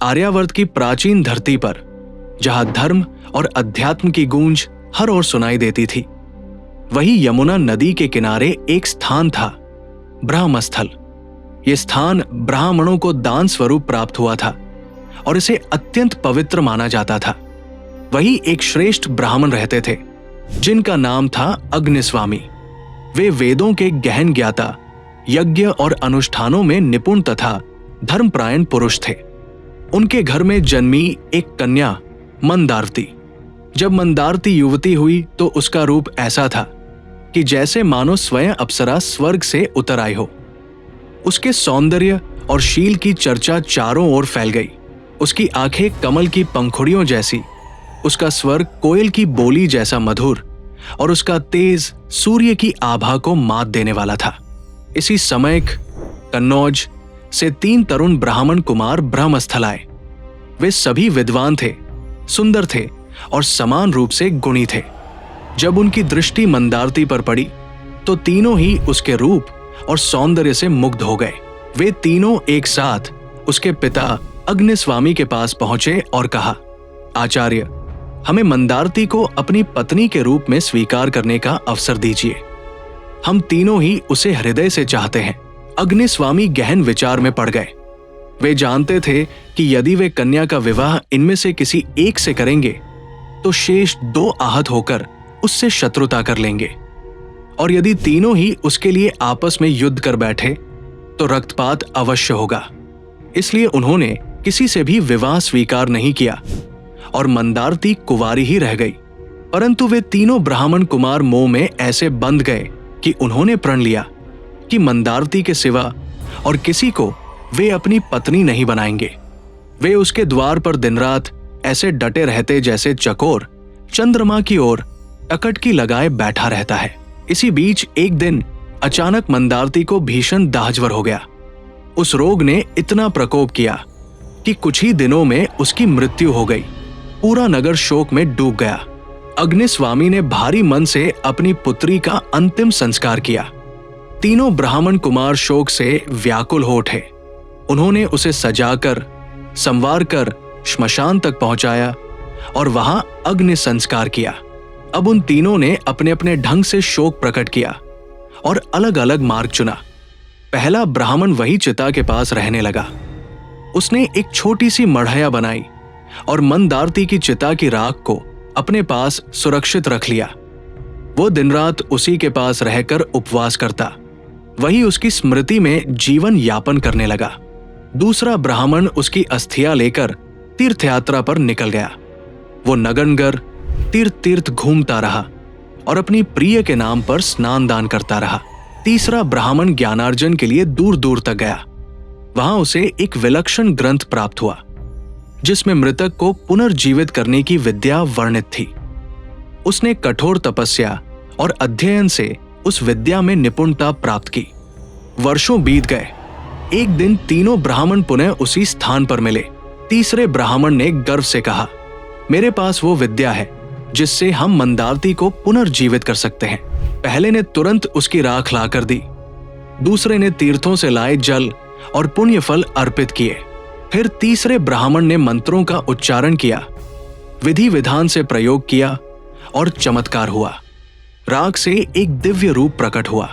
आर्यावर्त की प्राचीन धरती पर, जहां धर्म और अध्यात्म की गूंज हर ओर सुनाई देती थी, वही यमुना नदी के किनारे एक स्थान था, ब्रह्मस्थल। यह स्थान ब्राह्मणों को दान स्वरूप प्राप्त हुआ था और इसे अत्यंत पवित्र माना जाता था। वही एक श्रेष्ठ ब्राह्मण रहते थे जिनका नाम था अग्निस्वामी। वे वेदों के गहन ज्ञाता, यज्ञ और अनुष्ठानों में निपुण तथा धर्मपरायण पुरुष थे। उनके घर में जन्मी एक कन्या मंदारती। जब मंदारती युवती हुई तो उसका रूप ऐसा था कि जैसे मानो स्वयं अप्सरा स्वर्ग से उतर आई हो। उसके सौंदर्य और शील की चर्चा चारों ओर फैल गई। उसकी आंखें कमल की पंखुड़ियों जैसी, उसका स्वर कोयल की बोली जैसा मधुर और उसका तेज सूर्य की आभा को मात देने वाला था। इसी समय कन्नौज से 3 तरुण ब्राह्मण कुमार ब्रह्मस्थल आए। वे सभी विद्वान थे, सुंदर थे और समान रूप से गुणी थे। जब उनकी दृष्टि मंदारती पर पड़ी तो तीनों ही उसके रूप और सौंदर्य से मुग्ध हो गए। वे तीनों एक साथ उसके पिता अग्निस्वामी के पास पहुंचे और कहा, आचार्य, हमें मंदारती को अपनी पत्नी के रूप में स्वीकार करने का अवसर दीजिए। हम तीनों ही उसे हृदय से चाहते हैं। अग्निस्वामी गहन विचार में पड़ गए। वे जानते थे कि यदि वे कन्या का विवाह इनमें से किसी एक से करेंगे तो शेष 2 आहत होकर उससे शत्रुता कर लेंगे, और यदि तीनों ही उसके लिए आपस में युद्ध कर बैठे तो रक्तपात अवश्य होगा। इसलिए उन्होंने किसी से भी विवाह स्वीकार नहीं किया और मंदारती कुंवारी ही रह गई। परंतु वे तीनों ब्राह्मण कुमार मोह में ऐसे बंध गए कि उन्होंने प्रण लिया कि मंदारती के सिवा और किसी को वे अपनी पत्नी नहीं बनाएंगे। वे उसके द्वार पर दिन रात ऐसे डटे रहते जैसे चकोर चंद्रमा की ओर टकटकी लगाए बैठा रहता है। इसी बीच एक दिन अचानक मंदारती को भीषण दाहज्वर हो गया। उस रोग ने इतना प्रकोप किया कि कुछ ही दिनों में उसकी मृत्यु हो गई। पूरा नगर शोक में डूब गया। अग्निस्वामी ने भारी मन से अपनी पुत्री का अंतिम संस्कार किया। तीनों ब्राह्मण कुमार शोक से व्याकुल हो उठे। उन्होंने उसे सजाकर, संवार कर श्मशान तक पहुंचाया और वहां अग्नि संस्कार किया। अब उन तीनों ने अपने अपने ढंग से शोक प्रकट किया और अलग अलग मार्ग चुना। पहला ब्राह्मण वही चिता के पास रहने लगा। उसने एक छोटी सी मढ़या बनाई और मंदारती की चिता की राख को अपने पास सुरक्षित रख लिया। वो दिन रात उसी के पास रहकर उपवास करता, वही उसकी स्मृति में जीवन यापन करने लगा। दूसरा ब्राह्मण उसकी अस्थियां लेकर तीर्थ यात्रा पर निकल गया। वो नगनगर तीर्थ घूमता रहा और अपनी प्रिय के नाम पर स्नान दान करता रहा। तीसरा ब्राह्मण ज्ञानार्जन के लिए दूर दूर तक गया। वहां उसे एक विलक्षण ग्रंथ प्राप्त हुआ जिसमें मृतक को पुनर्जीवित करने की विद्या वर्णित थी। उसने कठोर तपस्या और अध्ययन से उस विद्या में निपुणता प्राप्त की। वर्षों बीत गए। एक दिन तीनों ब्राह्मण पुनः उसी स्थान पर मिले। तीसरे ब्राह्मण ने गर्व से कहा, मेरे पास वो विद्या है जिससे हम मंदारती को पुनर्जीवित कर सकते हैं। पहले ने तुरंत उसकी राख लाकर दी। दूसरे ने तीर्थों से लाए जल और पुण्य फल अर्पित किए। फिर तीसरे ब्राह्मण ने मंत्रों का उच्चारण किया, विधि विधान से प्रयोग किया और चमत्कार हुआ। राख से एक दिव्य रूप प्रकट हुआ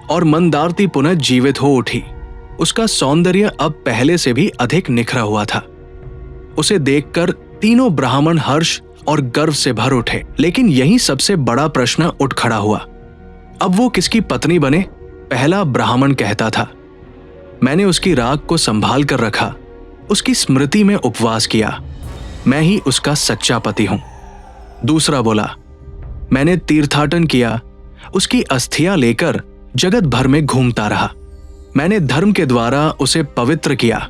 और मंदारती पुनः जीवित हो उठी। उसका सौंदर्य अब पहले से भी अधिक निखरा हुआ था। उसे देखकर तीनों ब्राह्मण हर्ष और गर्व से भर उठे। लेकिन यही सबसे बड़ा प्रश्न उठ खड़ा हुआ, अब वो किसकी पत्नी बने? पहला ब्राह्मण कहता था, मैंने उसकी राख को संभाल कर रखा, उसकी स्मृति में उपवास किया, मैं ही उसका सच्चा पति हूं। दूसरा बोला, मैंने तीर्थाटन किया, उसकी अस्थियां लेकर जगत भर में घूमता रहा, मैंने धर्म के द्वारा उसे पवित्र किया,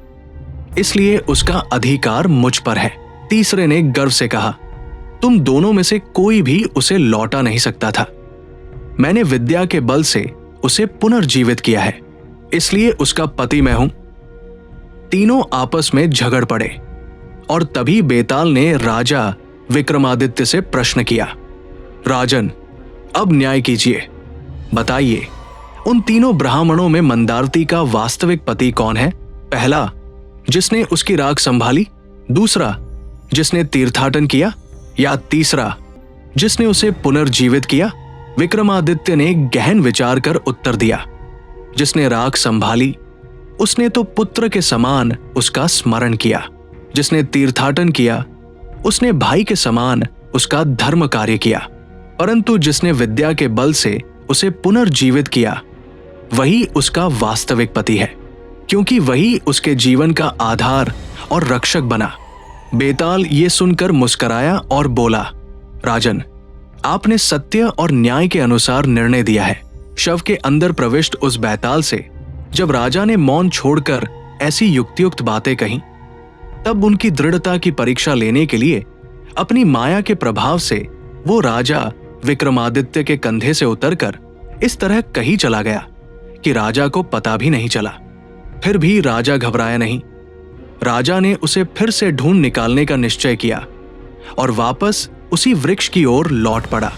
इसलिए उसका अधिकार मुझ पर है। तीसरे ने गर्व से कहा, तुम दोनों में से कोई भी उसे लौटा नहीं सकता था। मैंने विद्या के बल से उसे पुनर्जीवित किया है, इसलिए उसका पति मैं हूं। तीनों आपस में झगड़ पड़े और तभी बेताल ने राजा विक्रमादित्य से प्रश्न किया, राजन, अब न्याय कीजिए, बताइए उन तीनों ब्राह्मणों में मंदारती का वास्तविक पति कौन है? पहला, जिसने उसकी राख संभाली, दूसरा जिसने तीर्थाटन किया, या तीसरा जिसने उसे पुनर्जीवित किया? विक्रमादित्य ने गहन विचार कर उत्तर दिया, जिसने राख संभाली उसने तो पुत्र के समान उसका स्मरण किया, जिसने तीर्थाटन किया उसने भाई के समान उसका धर्म कार्य किया, परंतु जिसने विद्या के बल से उसे पुनर्जीवित किया वही उसका वास्तविक पति है, क्योंकि वही उसके जीवन का आधार और रक्षक बना। बेताल ये सुनकर मुस्कराया और बोला, राजन, आपने सत्य और न्याय के अनुसार निर्णय दिया है। शव के अंदर प्रविष्ट उस बैताल से जब राजा ने मौन छोड़कर ऐसी युक्तियुक्त बातें कहीं, तब उनकी दृढ़ता की परीक्षा लेने के लिए अपनी माया के प्रभाव से वो राजा विक्रमादित्य के कंधे से उतरकर इस तरह कहीं चला गया कि राजा को पता भी नहीं चला। फिर भी राजा घबराया नहीं। राजा ने उसे फिर से ढूंढ निकालने का निश्चय किया और वापस उसी वृक्ष की ओर लौट पड़ा।